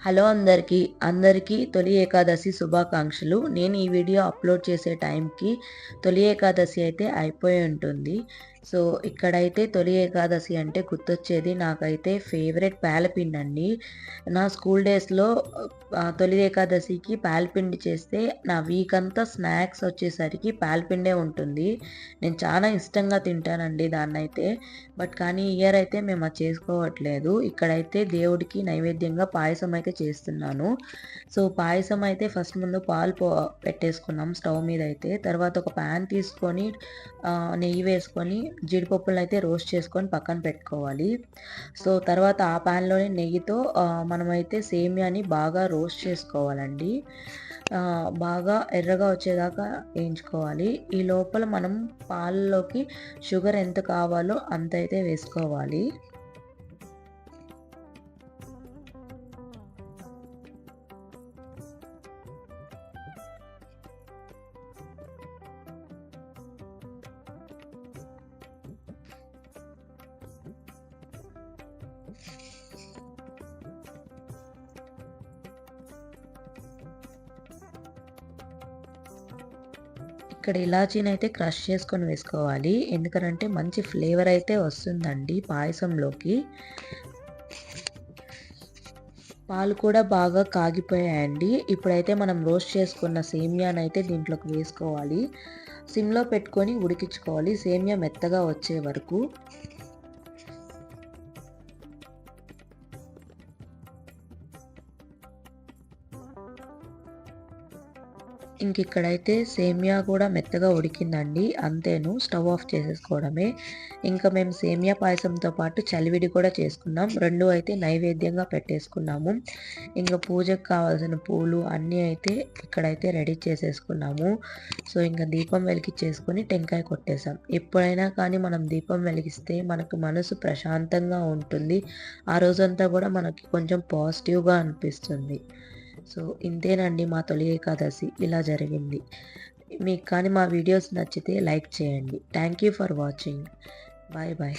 Hello అందరికీ తొలి ఏకాదశి శుభాకాంక్షలు. నేను ఈ వీడియో అప్లోడ్ చేసే టైంకి తొలి ఏకాదశి అయితే అయిపోయి ఉంటుంది. సో ఇక్కడైతే తొలి ఏకాదశి అంటే గుర్తొచ్చేది నాకైతే ఫేవరెట్ పాలపిండి అండి. నా స్కూల్ డేస్లో తొలి ఏకాదశికి పాలపిండి చేస్తే నా వీక్ అంతా స్నాక్స్ వచ్చేసరికి పాలపిండే ఉంటుంది. నేను చాలా ఇష్టంగా తింటానండి దాన్నైతే. కానీ ఇయర్ అయితే మేము అది చేసుకోవట్లేదు. ఇక్కడైతే దేవుడికి నైవేద్యంగా పాయసం అయితే చేస్తున్నాను. సో పాయసం అయితే ఫస్ట్ ముందు పాలు పెట్టేసుకున్నాం స్టవ్ మీద అయితే. తర్వాత ఒక ప్యాన్ తీసుకొని నెయ్యి వేసుకొని జీడిపప్పులను అయితే రోస్ట్ చేసుకొని పక్కన పెట్టుకోవాలి. సో తర్వాత ఆ ప్యాన్లోనే నెయ్యితో మనమైతే సేమియాని బాగా రోస్ట్ చేసుకోవాలండి. బాగా ఎర్రగా వచ్చేదాకా వేయించుకోవాలి. ఈ లోపల మనం పాలలోకి షుగర్ ఎంత కావాలో అంత అయితే వేసుకోవాలి. ఇక్కడ ఇలాచీని అయితే క్రష్ చేసుకొని వేసుకోవాలి. ఎందుకంటే మంచి ఫ్లేవర్ అయితే వస్తుందండి పాయసంలోకి. పాలు కూడా బాగా కాగిపోయాయండి. ఇప్పుడైతే మనం రోస్ట్ చేసుకున్న సేమియాని అయితే దీంట్లోకి వేసుకోవాలి. సిమ్లో పెట్టుకొని ఉడికించుకోవాలి సేమియా మెత్తగా వచ్చే వరకు. ఇక్కడైతే సేమియా కూడా మెత్తగా ఉడికిందండి. అంతేను, స్టవ్ ఆఫ్ చేసేసుకోవడమే. ఇంకా మేము సేమియా పాయసంతో పాటు చలివిడి కూడా చేసుకున్నాం. 2 అయితే నైవేద్యంగా పెట్టేసుకున్నాము. ఇంకా పూజకు కావాల్సిన పూలు అన్నీ అయితే ఇక్కడైతే రెడీ చేసేసుకున్నాము. సో ఇంకా దీపం వెలిగించేసుకొని టెంకాయ కొట్టేసాం. ఎప్పుడైనా కానీ మనం దీపం వెలిగిస్తే మనకు మనసు ప్రశాంతంగా ఉంటుంది. ఆ రోజంతా కూడా మనకి కొంచెం పాజిటివ్గా అనిపిస్తుంది. సో ఇంతేనండి మా తొలి ఏకాదశి ఇలా జరిగింది. మీకు కానీ మా వీడియోస్ నచ్చితే లైక్ చేయండి. Thank you for watching. Bye bye.